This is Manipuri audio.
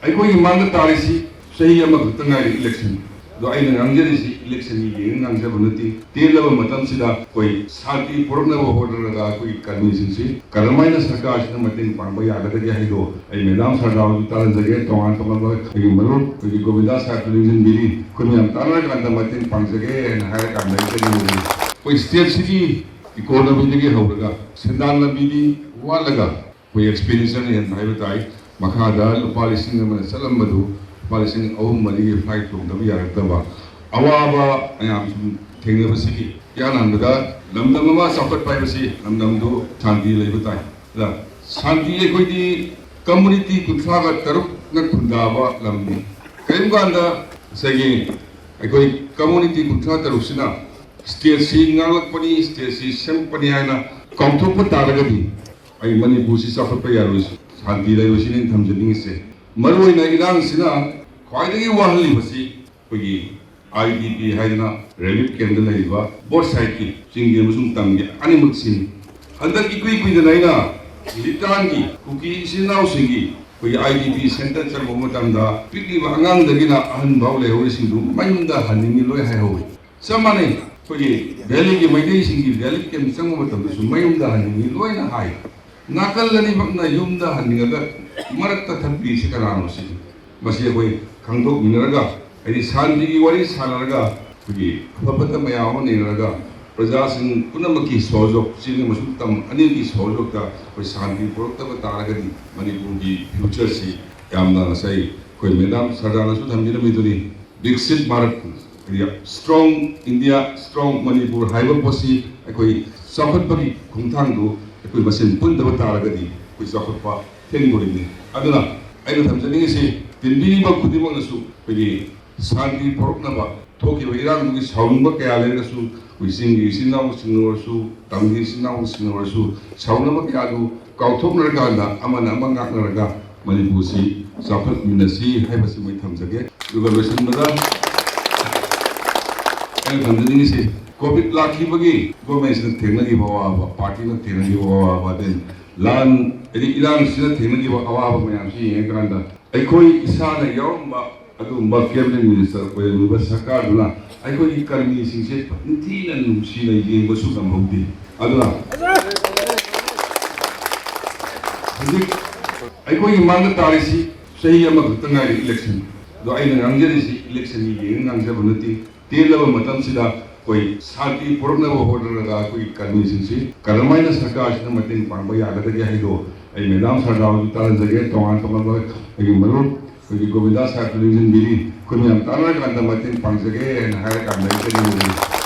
ꯑꯩꯈꯣꯏꯒꯤ ꯃꯥꯡꯗ ꯇꯥꯔꯤꯁꯤ ꯆꯍꯤ ꯑꯃꯈꯛꯇ ꯉꯥꯏꯔꯤ ꯏꯂꯦꯛꯁꯟ ꯑꯗꯣ ꯑꯩꯅ ꯉꯥꯡꯖꯔꯤꯁꯤ ꯏꯂꯦꯛꯁꯟꯒꯤ ꯌꯦꯡꯉ ꯉꯥꯡꯖꯕ ꯅꯠꯇꯦ ꯇꯦꯜꯂꯕ ꯃꯇꯝꯁꯤꯗ ꯑꯩꯈꯣꯏ ꯁꯥꯟꯇꯤ ꯄꯨꯔꯛꯅꯕ ꯍꯣꯠꯅꯔꯒ ꯑꯩꯈꯣꯏꯒꯤ ꯀꯔꯃꯤꯁꯤꯡꯁꯤ ꯀꯔꯝꯍꯥꯏꯅ ꯁꯔꯀꯥꯔꯁꯤꯅ ꯃꯇꯦꯡ ꯄꯥꯡꯕ ꯌꯥꯒꯗꯒꯦ ꯍꯥꯏꯗꯣ ꯑꯩ ꯃꯦꯗꯥꯝ ꯁꯔꯗꯥꯔꯁꯨ ꯇꯥꯟꯅꯖꯒꯦ ꯇꯣꯉꯥꯟ ꯇꯣꯉꯥꯟꯕ ꯑꯩꯈꯣꯏꯒꯤ ꯃꯔꯨꯞ ꯑꯩꯈꯣꯏꯒꯤ ꯒꯣꯕꯤꯟꯗꯥ ꯁꯥꯍꯦꯕ ꯂꯤꯡꯖꯟꯕꯤꯔꯤ ꯑꯩꯈꯣꯏ ꯃꯌꯥꯝ ꯇꯥꯟꯅꯔꯀꯥꯟꯗ ꯃꯇꯦꯡ ꯄꯥꯡꯖꯒꯦ ꯍꯥꯏꯅ ꯍꯥꯏꯔꯀꯥꯟꯗ ꯑꯩꯈꯣꯏ ꯁ꯭ꯇꯦꯠꯁꯤꯒꯤ ꯏꯀꯣꯅꯣꯃꯤꯗꯒꯤ ꯍꯧꯔꯒ ꯁꯦꯟꯗꯥꯟ ꯂꯝꯕꯤꯗꯤ ꯋꯥꯠꯂꯒ ꯑꯩꯈꯣꯏ ꯑꯦꯛꯁꯄꯦꯟꯗꯤꯆꯔꯅ ꯍꯦꯟꯕ ꯍꯥꯏꯕ ꯇꯥꯏ ꯃꯈꯥꯗ ꯂꯨꯄꯥ 1,000 ꯆꯠꯂꯝꯕꯗꯨ ꯂꯨꯄꯥ 3,000-4,000 ꯐ꯭ꯂꯥꯏꯠ ꯇꯣꯡꯗꯕ ꯌꯥꯔꯛꯇꯕ ꯑꯋꯥꯕ ꯃꯌꯥꯝ ꯁꯨꯝ ꯊꯦꯡꯅꯕꯁꯤꯒꯤ ꯏꯍꯥꯟ-ꯍꯥꯟꯕꯗ ꯂꯝꯗꯝ ꯑꯃ ꯆꯥꯎꯈꯠꯄ ꯍꯥꯏꯕꯁꯤ ꯂꯝꯗꯝꯗꯨ ꯁꯥꯟꯇꯤ ꯂꯩꯕ ꯇꯥꯏ ꯑꯗ ꯁꯥꯟꯇꯤ ꯑꯩꯈꯣꯏꯗꯤ ꯀꯝꯃꯨꯅꯤꯇꯤ 33ꯅ ꯈꯨꯟꯗꯥꯕ ꯂꯝꯅꯤ ꯀꯔꯤꯒꯨꯝꯕ ꯀꯥꯟꯗ ꯉꯁꯥꯏꯒꯤ ꯑꯩꯈꯣꯏ ꯀꯝꯃꯨꯅꯤꯇꯤ 33ꯁꯤꯅ ꯁ꯭ꯇꯦꯠꯁꯤ ꯉꯥꯛꯂꯛꯄꯅꯤ ꯁ꯭ꯇꯦꯠꯁꯤ ꯁꯦꯝꯒꯠꯄꯅꯤ ꯍꯥꯏꯅ ꯀꯥꯎꯊꯣꯛꯄ ꯇꯥꯔꯒꯗꯤ ꯑꯩ ꯃꯅꯤꯄꯨꯔꯁꯤ ꯆꯥꯎꯈꯠꯄ ꯌꯥꯔꯣꯏ ꯁꯥꯟꯇꯤ ꯂꯩꯕꯁꯤꯅ ꯑꯩꯅ ꯊꯝꯖꯅꯤꯡꯉꯤꯁꯦ ꯃꯔꯨꯑꯣꯏꯅ ꯏꯔꯥꯡꯁꯤꯅ ꯈ꯭ꯋꯥꯏꯗꯒꯤ ꯋꯥꯍꯜꯂꯤꯕꯁꯤ ꯑꯩꯈꯣꯏꯒꯤ IDP ꯍꯥꯏꯗꯅ ꯔꯤꯂꯤꯐ ꯀꯦꯝꯞꯗ ꯂꯩꯔꯤꯕ ꯕꯣꯠ ꯁꯥꯏꯠꯀꯤ ꯆꯤꯡꯒꯤ ꯑꯃꯁꯨꯡ ꯇꯝꯒꯤ ꯑꯅꯤꯃꯛꯁꯤꯅꯤ ꯍꯟꯗꯛ ꯏꯀꯨꯏ ꯀꯨꯏꯗꯅ ꯑꯩꯅ ꯂꯤꯇꯥꯟꯒꯤ ꯀꯨꯀꯤ ꯏꯆꯤꯟ ꯏꯅꯥꯎꯁꯤꯡꯒꯤ ꯑꯩꯈꯣꯏꯒꯤ IDP ꯁꯦꯟꯇꯔ ꯆꯠꯄ ꯃꯇꯝꯗ ꯄꯤꯛꯂꯤꯕ ꯑꯉꯥꯡꯗꯒꯤꯅ ꯑꯍꯟ ꯐꯥꯎ ꯂꯩꯍꯧꯔꯤꯁꯤꯡꯗꯨ ꯃꯌꯨꯝꯗ ꯍꯟꯅꯤꯡꯉꯤ ꯂꯣꯏ ꯍꯥꯏꯍꯧꯏ ꯆꯞ ꯃꯥꯟꯅꯩ ꯑꯩꯈꯣꯏꯒꯤ ꯚꯦꯂꯤꯒꯤ ꯃꯩꯇꯩꯁꯤꯡꯒꯤ ꯔꯤꯂꯤꯐ ꯀꯦꯝꯞ ꯆꯪꯕ ꯃꯇꯝꯗꯁꯨ ꯃꯌꯨꯝꯗ ꯍꯟꯅꯤꯡꯉꯤ ꯂꯣꯏꯅ ꯍꯥꯏ ꯅꯥꯀꯜ ꯑꯅꯤꯃꯛꯅ ꯌꯨꯝꯗ ꯍꯟꯅꯤꯡꯉꯒ ꯃꯔꯛꯇ ꯊꯠꯄꯤꯔꯤꯁꯤ ꯀꯅꯥꯅꯣ ꯁꯤꯅꯤ ꯃꯁꯤ ꯑꯩꯈꯣꯏ ꯈꯪꯗꯣꯛꯃꯤꯟꯅꯔꯒ ꯍꯥꯏꯗꯤ ꯁꯥꯟꯇꯤꯒꯤ ꯋꯥꯔꯤ ꯁꯥꯟꯅꯔꯒ ꯑꯩꯈꯣꯏꯒꯤ ꯑꯐ-ꯐꯠꯇ ꯃꯌꯥꯝ ꯑꯃ ꯅꯩꯅꯔꯒ प्रजासिंग पुनमकी सहयोग चिंग मसुक तम अनिल सहयोग कोई शांति पुरक्तब तारगदी मणिपुर की फ्यूचर से यामना सही कोई मैडम सरदार थम्बिरमिदुनी विकसित Bharat strong India strong Manipur हाइबा पोसी कोई चाखटपगी खुंथांगदु कोई मसेन पुनदब तारगदी कोई चाखटपा थेंगोरिनी अदुना आइना थम्जनिंगसि तिनबिबा खुदिमंगसु कोई शांति पुरक्नबा थोकिबा इरांगदुगी साउंगबा कया लेरगसु विसिंगी इसिनाउसिंगरसु तंगी इसिनाउसिंगरसु साउनबा कयादु काउथोकनरगाना अमना अमंगाकनरगा मणिपुरसि चाखटमिनसि हाइबसि मै थम्जगे दुगा लोइसनबदा एल थम्जनिंगसि कोविड लाखिबगी गवर्नमेंटसिना थेंगनगिबा अवाबा पार्टीना थेंगनगिबा अवाबा देन लान एदि इरांसिना थेंगनगिबा अवाबा मयामसि येंगकांदा अखोई इसाना यावंबा अदुंबा कैबिनेट मिनिस्टर ओइबा सरकारदुना अखोई कर्मीसिंसे निथिना नुसिना येंबसु गमहौदे अदुना हजिक अखोई मांग तारिसि सही अमखत ngai इलेक्शन दो आइना ngangjeriसि इलेक्शन नि येंग ngangjaba नति तेलबा मतमसिदा कोई शांति पुरक्नबा होदरगा कोई कर्मीसिंसे करमाइना सरकारसिना मतेंग पांगबा यागदगे हाइदो आई मैडम सरदारजु तानजगे तोंगान तोंगानबा अगी मरुप अगी गोविंदा साहब लिंजनबिरी कोई मयाम तानरकांदा मतेंग पांगजगे हाइना हाइरकांदा